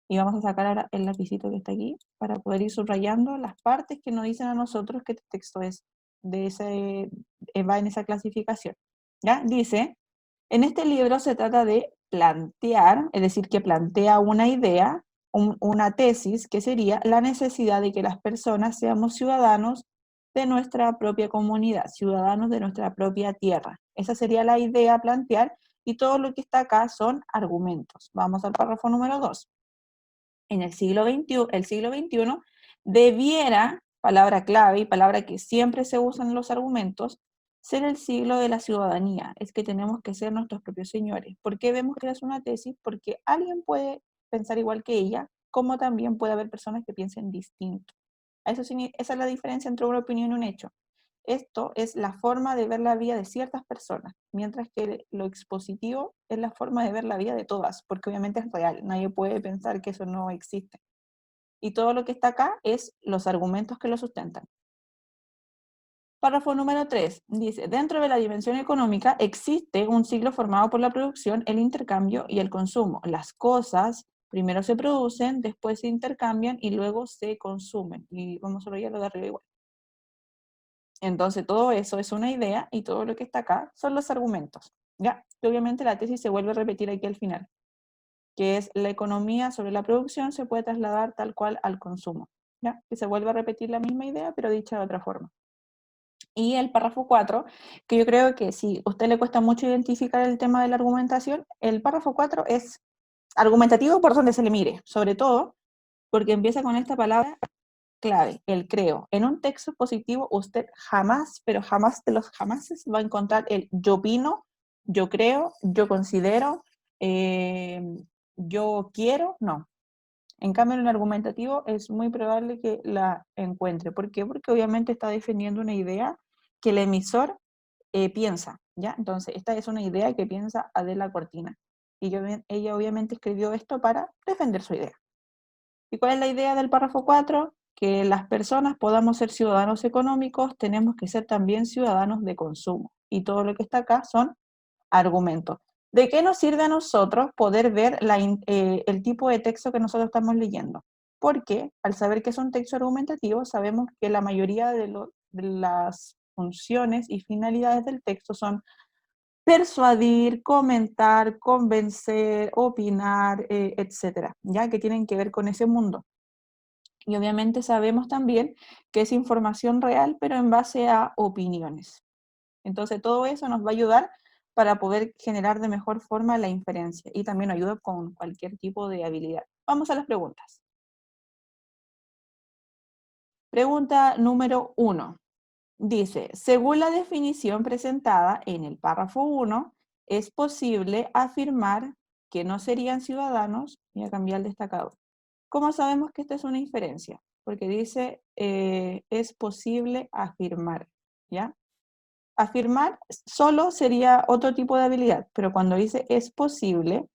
Y vamos a sacar ahora el lapicito que está aquí para poder ir subrayando las partes que nos dicen a nosotros que este texto es de ese, va en esa clasificación. ¿Ya? Dice, en este libro se trata de plantear, es decir, que plantea una idea, una tesis, que sería la necesidad de que las personas seamos ciudadanos de nuestra propia comunidad, ciudadanos de nuestra propia tierra. Esa sería la idea a plantear y todo lo que está acá son argumentos. Vamos al párrafo número 2. En el siglo XXI debiera, palabra clave y palabra que siempre se usa en los argumentos, ser el siglo de la ciudadanía. Es que tenemos que ser nuestros propios señores. ¿Por qué vemos que es una tesis? Porque alguien puede pensar igual que ella, como también puede haber personas que piensen distinto. Esa es la diferencia entre una opinión y un hecho. Esto es la forma de ver la vida de ciertas personas, mientras que lo expositivo es la forma de ver la vida de todas, porque obviamente es real, nadie puede pensar que eso no existe. Y todo lo que está acá es los argumentos que lo sustentan. Párrafo número 3 dice, dentro de la dimensión económica existe un ciclo formado por la producción, el intercambio y el consumo. Las cosas primero se producen, después se intercambian y luego se consumen. Y vamos a verlo de arriba igual. Entonces todo eso es una idea y todo lo que está acá son los argumentos, ¿ya? Y obviamente la tesis se vuelve a repetir aquí al final, que es la economía sobre la producción se puede trasladar tal cual al consumo, ¿ya? Que se vuelve a repetir la misma idea pero dicha de otra forma. Y el párrafo 4, que yo creo que si a usted le cuesta mucho identificar el tema de la argumentación, el párrafo 4 es argumentativo por donde se le mire, sobre todo porque empieza con esta palabra clave, el creo. En un texto positivo usted jamás, pero jamás de los jamases va a encontrar el yo opino, yo creo, yo considero, eh, yo quiero, no. En cambio, en el argumentativo es muy probable que la encuentre. ¿Por qué? Porque obviamente está defendiendo una idea que el emisor piensa, ¿ya? Entonces, esta es una idea que piensa Adela Cortina. Y ella obviamente escribió esto para defender su idea. ¿Y cuál es la idea del párrafo 4? Que las personas podamos ser ciudadanos económicos, tenemos que ser también ciudadanos de consumo. Y todo lo que está acá son argumentos. ¿De qué nos sirve a nosotros poder ver el tipo de texto que nosotros estamos leyendo? Porque al saber que es un texto argumentativo, sabemos que la mayoría de las funciones y finalidades del texto son persuadir, comentar, convencer, opinar, etcétera, ya que tienen que ver con ese mundo. Y obviamente sabemos también que es información real, pero en base a opiniones. Entonces todo eso nos va a ayudar para poder generar de mejor forma la inferencia y también ayuda con cualquier tipo de habilidad. Vamos a las preguntas. Pregunta número 1. Dice, según la definición presentada en el párrafo 1, es posible afirmar que no serían ciudadanos, voy a cambiar el destacado. ¿Cómo sabemos que esta es una inferencia? Porque dice, es posible afirmar, ¿ya? Afirmar solo sería otro tipo de habilidad, pero cuando dice es posible,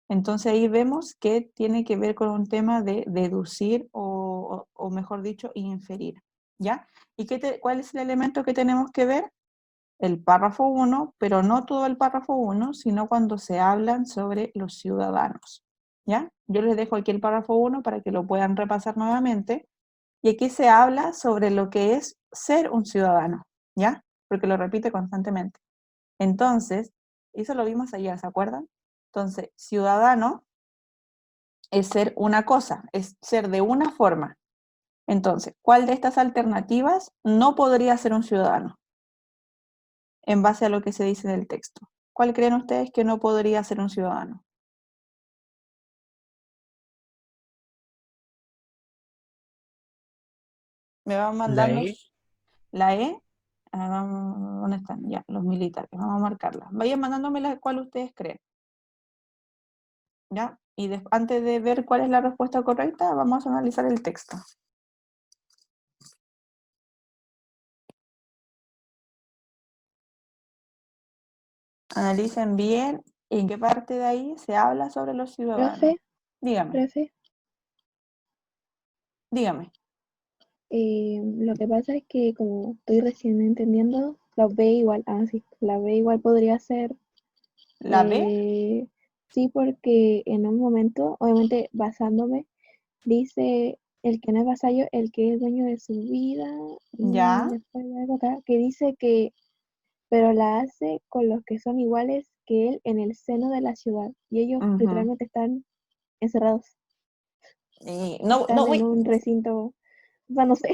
entonces ahí vemos que tiene que ver con un tema de deducir o mejor dicho, inferir, ¿ya? ¿Y cuál es el elemento que tenemos que ver? El párrafo 1, pero no todo el párrafo 1, sino cuando se hablan sobre los ciudadanos, ¿ya? Yo les dejo aquí el párrafo 1 para que lo puedan repasar nuevamente, y aquí se habla sobre lo que es ser un ciudadano, ¿ya? Porque lo repite constantemente. Entonces, eso lo vimos ayer, ¿se acuerdan? Entonces, ciudadano es ser una cosa, es ser de una forma. Entonces, ¿cuál de estas alternativas no podría ser un ciudadano? En base a lo que se dice en el texto. ¿Cuál creen ustedes que no podría ser un ciudadano? Me van mandando La E. la E. ¿Dónde están? Ya, los militares. Vamos a marcarlas. Vayan mandándome cuál ustedes creen. ¿ya? Y antes de ver cuál es la respuesta correcta, vamos a analizar el texto. Analicen bien en qué parte de ahí se habla sobre los ciudadanos. Profe, Dígame, profe, dígame. lo que pasa es que como estoy recién entendiendo, la B igual, sí, la B igual podría ser, ¿La B? sí, porque en un momento, obviamente basándome, dice el que no es vasallo, el que es dueño de su vida, Ya. después de algo acá, que dice que, pero la hace con los que son iguales que él en el seno de la ciudad, y ellos Ujú. literalmente están encerrados, Y no, están no en voy, un recinto, o sea, no sé,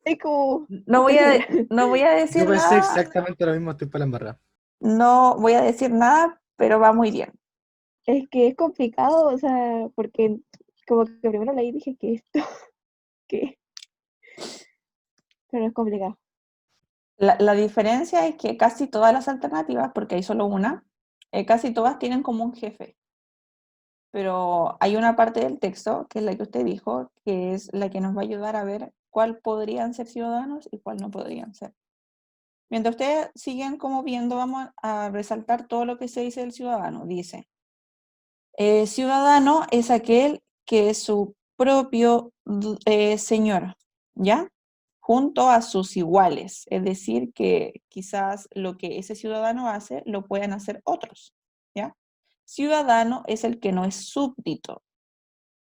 es como, no voy estoy a, segura. no voy a Yo decir pensé nada, exactamente lo mismo, estoy para la embarrada. no voy a decir nada, pero va muy bien. Es que es complicado, o sea, porque como que primero leí y dije que esto, que, pero es complicado. La diferencia es que casi todas las alternativas, porque hay solo una, casi todas tienen como un jefe. Pero hay una parte del texto, que es la que usted dijo, que es la que nos va a ayudar a ver cuál podrían ser ciudadanos y cuál no podrían ser. Mientras ustedes siguen como viendo, vamos a resaltar todo lo que se dice del ciudadano. Dice, ciudadano es aquel que es su propio señor, ¿ya? Junto a sus iguales. Es decir, que quizás lo que ese ciudadano hace lo puedan hacer otros, ¿ya? Ciudadano es el que no es súbdito,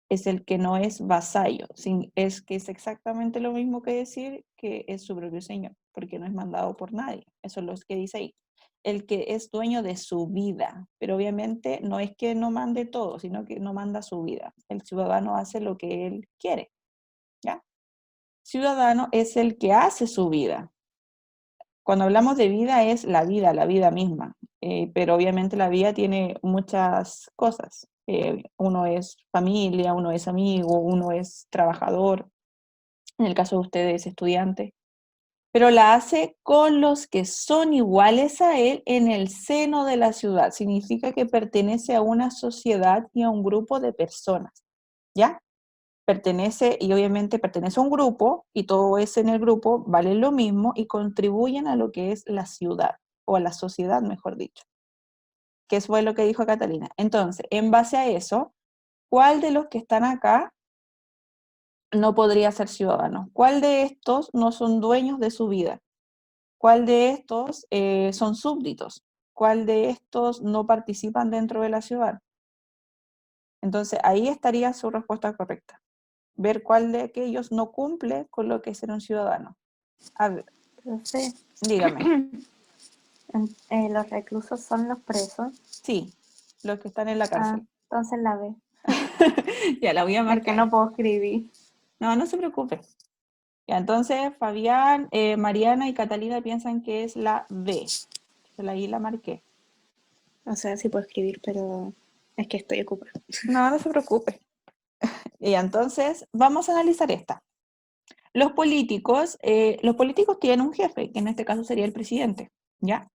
es el que no es vasallo, es que es exactamente lo mismo que decir que es su propio señor, porque no es mandado por nadie. Eso es lo que dice ahí. El que es dueño de su vida, pero obviamente no es que no mande todo, sino que no manda su vida. El ciudadano hace lo que él quiere, ¿ya? Ciudadano es el que hace su vida. Cuando hablamos de vida es la vida misma, pero obviamente la vida tiene muchas cosas. Uno es familia, uno es amigo, uno es trabajador, en el caso de ustedes estudiante, pero la hace con los que son iguales a él en el seno de la ciudad. Significa que pertenece a una sociedad y a un grupo de personas, ¿ya? Pertenece, y obviamente pertenece a un grupo, y todo ese en el grupo vale lo mismo y contribuyen a lo que es la ciudad, o a la sociedad, mejor dicho, que eso fue lo que dijo Catalina. Entonces, en base a eso, ¿cuál de los que están acá no podría ser ciudadano? ¿Cuál de estos no son dueños de su vida? ¿Cuál de estos son súbditos? ¿Cuál de estos no participan dentro de la ciudad? Entonces, ahí estaría su respuesta correcta. Ver cuál de aquellos no cumple con lo que es ser un ciudadano. A ver, Profe, dígame. los reclusos son los presos. Sí, los que están en la cárcel. Entonces la B. Ya la voy a Es que marcar. no puedo escribir. No, no se preocupe. Ya, entonces Fabián, Mariana y Catalina piensan que es la B. Ahí la marqué. O sea, sí puedo escribir, pero es que estoy ocupada. No, no se preocupe. Y entonces vamos a analizar esta. Los políticos tienen un jefe, que en este caso sería el presidente, ¿ya?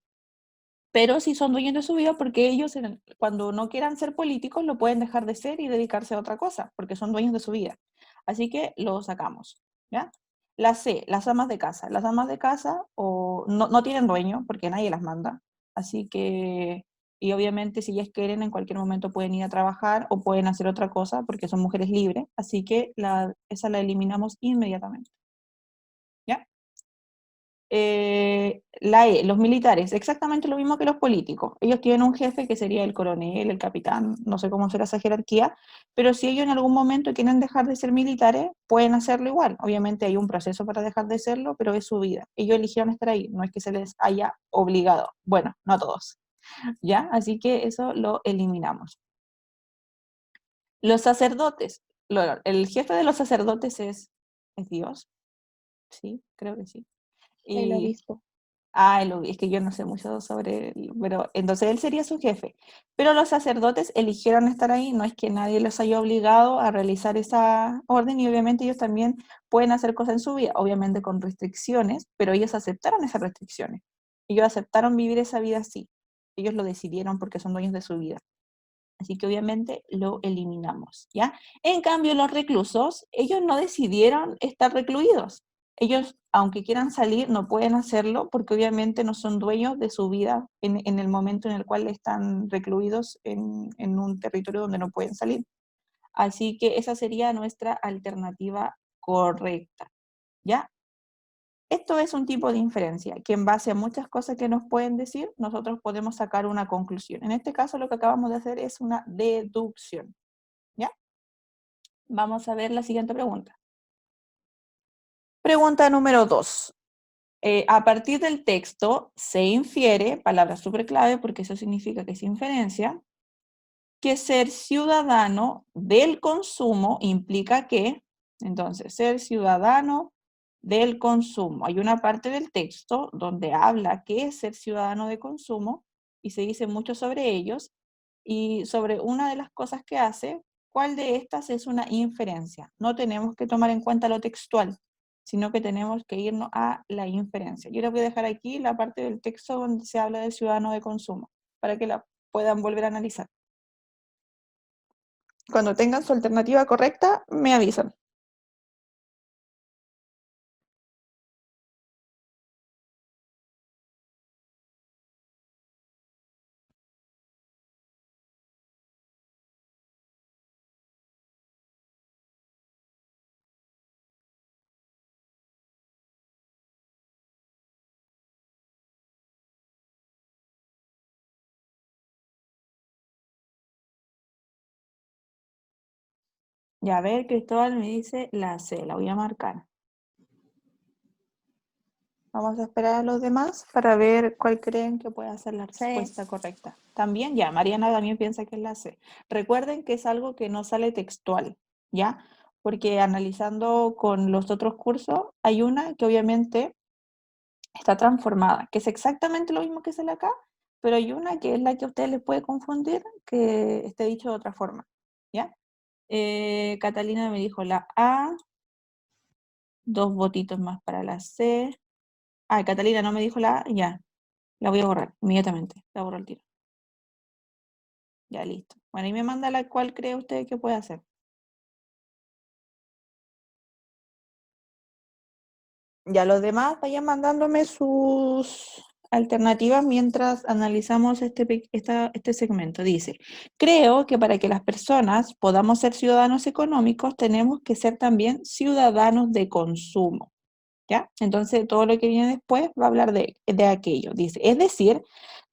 Pero sí son dueños de su vida porque ellos cuando no quieran ser políticos lo pueden dejar de ser y dedicarse a otra cosa, porque son dueños de su vida. Así que lo sacamos, ¿ya? La C, las amas de casa. Las amas de casa no tienen dueño porque nadie las manda. Así que, y obviamente si ellas quieren en cualquier momento pueden ir a trabajar o pueden hacer otra cosa porque son mujeres libres. Así que esa la eliminamos inmediatamente, ¿ya? La E, los militares, exactamente lo mismo que los políticos. Ellos tienen un jefe que sería el coronel, el capitán, no sé cómo será esa jerarquía, pero si ellos en algún momento quieren dejar de ser militares, pueden hacerlo igual. Obviamente hay un proceso para dejar de serlo, pero es su vida. Ellos eligieron estar ahí, no es que se les haya obligado. Bueno, no a todos, ¿ya? Así que eso lo eliminamos. Los sacerdotes, el jefe de los sacerdotes es Dios, sí, creo que sí. El Y obispo. es que yo no sé mucho sobre él, pero entonces él sería su jefe. Pero los sacerdotes eligieron estar ahí, no es que nadie los haya obligado a realizar esa orden y obviamente ellos también pueden hacer cosas en su vida, obviamente con restricciones, pero ellos aceptaron esas restricciones. Ellos aceptaron vivir esa vida así. Ellos lo decidieron porque son dueños de su vida. Así que obviamente lo eliminamos, ¿ya? En cambio, los reclusos, ellos no decidieron estar recluidos. Ellos, aunque quieran salir, no pueden hacerlo porque obviamente no son dueños de su vida en el momento en el cual están recluidos en un territorio donde no pueden salir. Así que esa sería nuestra alternativa correcta, ¿ya? Esto es un tipo de inferencia, que en base a muchas cosas que nos pueden decir, nosotros podemos sacar una conclusión. En este caso, lo que acabamos de hacer es una deducción, ¿ya? Vamos a ver la siguiente pregunta. Pregunta número 2. A partir del texto se infiere, palabra súper clave porque eso significa que es inferencia, que ser ciudadano del consumo implica que, entonces, ser ciudadano del consumo. Hay una parte del texto donde habla qué es ser ciudadano de consumo y se dice mucho sobre ellos y sobre una de las cosas que hace, cuál de estas es una inferencia. No tenemos que tomar en cuenta lo textual, sino que tenemos que irnos a la inferencia. Yo les voy a dejar aquí la parte del texto donde se habla del ciudadano de consumo, para que la puedan volver a analizar. Cuando tengan su alternativa correcta, me avisan. Ya, a ver, Cristóbal me dice la C, la voy a marcar. Vamos a esperar a los demás para ver cuál creen que puede ser la C. respuesta correcta. También, ya, Mariana también piensa que es la C. Recuerden que es algo que no sale textual, ¿ya? Porque analizando con los otros cursos, hay una que obviamente está transformada, que es exactamente lo mismo que sale acá, pero hay una que es la que a ustedes les puede confundir, que esté dicho de otra forma, ¿ya? Catalina me dijo la A, 2 votitos más para la C. Ah, Catalina no me dijo la A, ya. La voy a borrar inmediatamente. La borro al tiro. Ya, listo. Bueno, y me manda la cual cree usted que puede hacer. Ya los demás vayan mandándome sus alternativas mientras analizamos este segmento. Dice, creo que para que las personas podamos ser ciudadanos económicos, tenemos que ser también ciudadanos de consumo. ¿Ya? Entonces, todo lo que viene después va a hablar de aquello. Dice, es decir,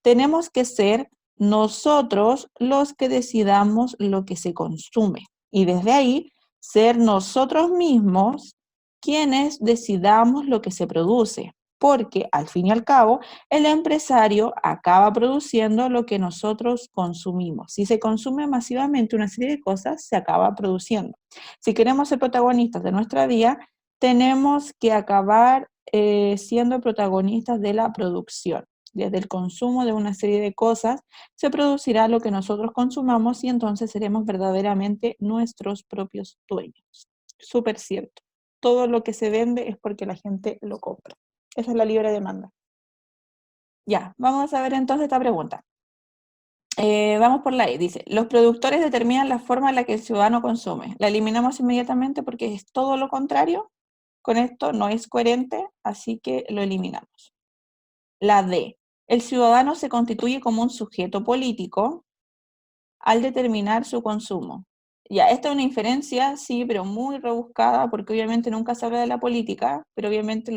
tenemos que ser nosotros los que decidamos lo que se consume. Y desde ahí, ser nosotros mismos quienes decidamos lo que se produce. Porque al fin y al cabo, el empresario acaba produciendo lo que nosotros consumimos. Si se consume masivamente una serie de cosas, se acaba produciendo. Si queremos ser protagonistas de nuestra vida, tenemos que acabar siendo protagonistas de la producción. Desde el consumo de una serie de cosas se producirá lo que nosotros consumamos y entonces seremos verdaderamente nuestros propios dueños. Súper cierto. Todo lo que se vende es porque la gente lo compra. Esa es la libre demanda. Ya, vamos a ver entonces esta pregunta. Vamos por la E. Dice, los productores determinan la forma en la que el ciudadano consume. La eliminamos inmediatamente porque es todo lo contrario. Con esto no es coherente, así que lo eliminamos. La D. El ciudadano se constituye como un sujeto político al determinar su consumo. Ya, esta es una inferencia, sí, pero muy rebuscada, porque obviamente nunca se habla de la política, pero obviamente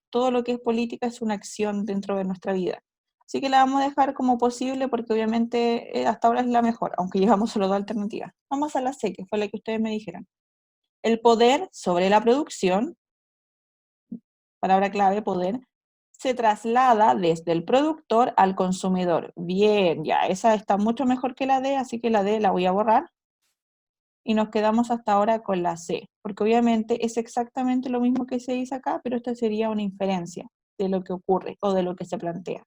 todo lo que es política es una acción dentro de nuestra vida. Así que la vamos a dejar como posible, porque obviamente hasta ahora es la mejor, aunque llevamos solo 2 alternativas. Vamos a la C, que fue la que ustedes me dijeron. El poder sobre la producción, palabra clave, poder, se traslada desde el productor al consumidor. Bien, ya, esa está mucho mejor que la D, así que la D la voy a borrar. Y nos quedamos hasta ahora con la C, porque obviamente es exactamente lo mismo que se dice acá, pero esta sería una inferencia de lo que ocurre o de lo que se plantea.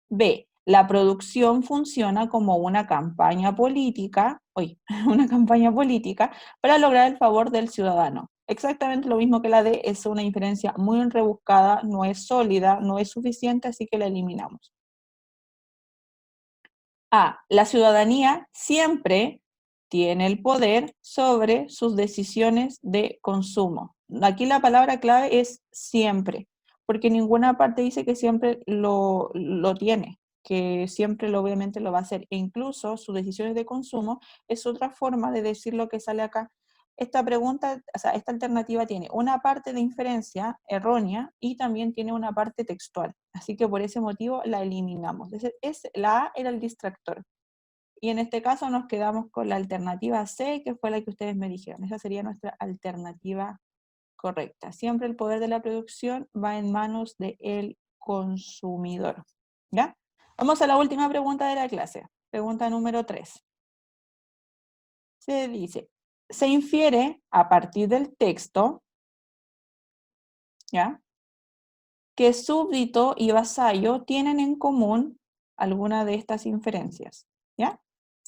B, la producción funciona como una campaña política, una campaña política para lograr el favor del ciudadano. Exactamente lo mismo que la D, es una inferencia muy rebuscada, no es sólida, no es suficiente, así que la eliminamos. A. La ciudadanía siempre tiene el poder sobre sus decisiones de consumo. Aquí la palabra clave es siempre, porque ninguna parte dice que siempre lo tiene, que siempre obviamente lo va a hacer. E incluso sus decisiones de consumo es otra forma de decir lo que sale acá. Esta pregunta, o sea, esta alternativa tiene una parte de inferencia errónea y también tiene una parte textual. Así que por ese motivo la eliminamos. La A era el distractor. Y en este caso nos quedamos con la alternativa C, que fue la que ustedes me dijeron. Esa sería nuestra alternativa correcta. Siempre el poder de la producción va en manos del consumidor. ¿Ya? Vamos a la última pregunta de la clase. Pregunta número 3. Se dice, se infiere a partir del texto, ¿ya?, que súbdito y vasallo tienen en común alguna de estas inferencias, ¿ya?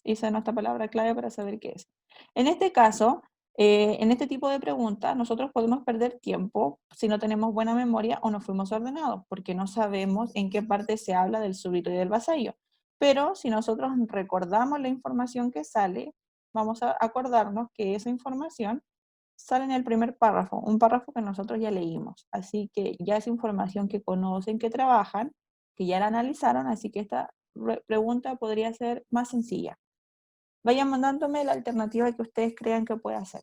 Esa es nuestra palabra clave para saber qué es. En este caso, en este tipo de preguntas, nosotros podemos perder tiempo si no tenemos buena memoria o no fuimos ordenados, porque no sabemos en qué parte se habla del súbdito y del vasallo. Pero si nosotros recordamos la información que sale, vamos a acordarnos que esa información sale en el primer párrafo, un párrafo que nosotros ya leímos. Así que ya es información que conocen, que trabajan, que ya la analizaron, así que esta pregunta podría ser más sencilla. Vayan mandándome la alternativa que ustedes crean que puede hacer.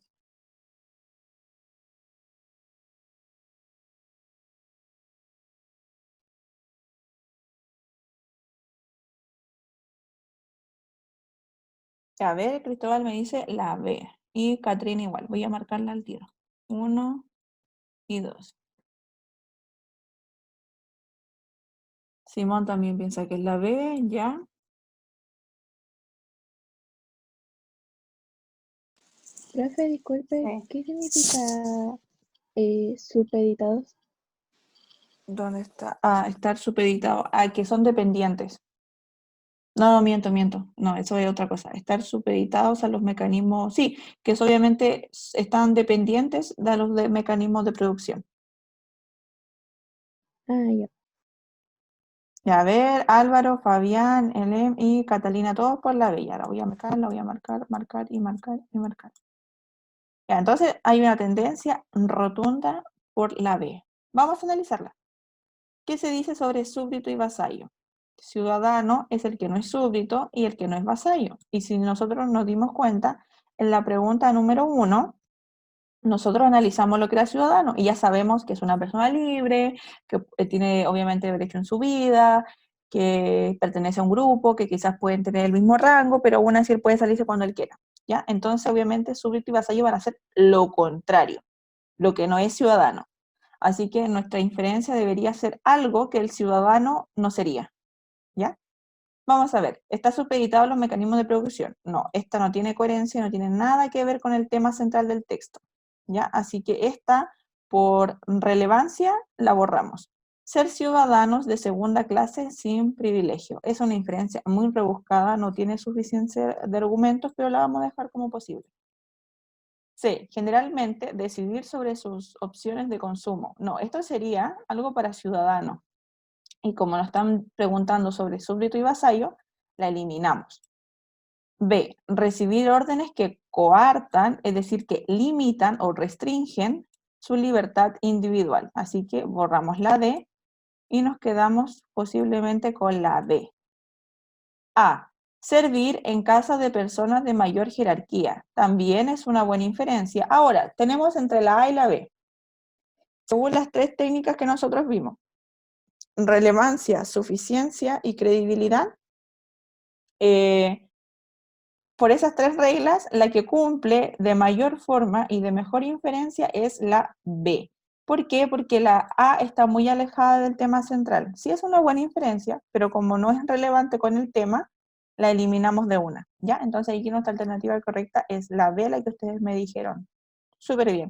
A ver, Cristóbal me dice la B. Y Catrina igual. Voy a marcarla al tiro. 1 y 2. Simón también piensa que es la B, ya. Profe, disculpe, Sí. ¿qué significa supeditados? ¿Dónde está? Ah, estar supeditado. Ah, que son dependientes. No, miento. No, eso es otra cosa. Estar supeditados a los mecanismos, sí, que obviamente están dependientes de los mecanismos de producción. Ah, ya. Ya, a ver, Álvaro, Fabián, Elem y Catalina, todos por la B. Ya la voy a marcar, marcar y marcar y marcar. Ya, entonces hay una tendencia rotunda por la B. Vamos a analizarla. ¿Qué se dice sobre súbdito y vasallo? Ciudadano es el que no es súbdito y el que no es vasallo. Y si nosotros nos dimos cuenta, en la pregunta número 1, nosotros analizamos lo que era ciudadano y ya sabemos que es una persona libre, que tiene obviamente derecho en su vida, que pertenece a un grupo, que quizás pueden tener el mismo rango, pero aún así él puede salirse cuando él quiera, ¿ya? Entonces, obviamente, súbdito y vasallo van a ser lo contrario, lo que no es ciudadano. Así que nuestra inferencia debería ser algo que el ciudadano no sería, ¿ya? Vamos a ver, ¿está supeditado a los mecanismos de producción? No, esta no tiene coherencia, no tiene nada que ver con el tema central del texto, ¿ya? Así que esta, por relevancia, la borramos. Ser ciudadanos de segunda clase sin privilegio. Es una inferencia muy rebuscada, no tiene suficiencia de argumentos, pero la vamos a dejar como posible. C, generalmente decidir sobre sus opciones de consumo. No, esto sería algo para ciudadanos. Y como nos están preguntando sobre súbdito y vasallo, la eliminamos. B, recibir órdenes que coartan, es decir, que limitan o restringen su libertad individual. Así que borramos la D y nos quedamos posiblemente con la B. A, servir en casa de personas de mayor jerarquía. También es una buena inferencia. Ahora, tenemos entre la A y la B. Según las tres técnicas que nosotros vimos, relevancia, suficiencia y credibilidad, por esas tres reglas, la que cumple de mayor forma y de mejor inferencia es la B. ¿Por qué? Porque la A está muy alejada del tema central. Sí es una buena inferencia, pero como no es relevante con el tema, la eliminamos de una, ¿ya? Entonces aquí nuestra alternativa correcta es la B, la que ustedes me dijeron. Súper bien.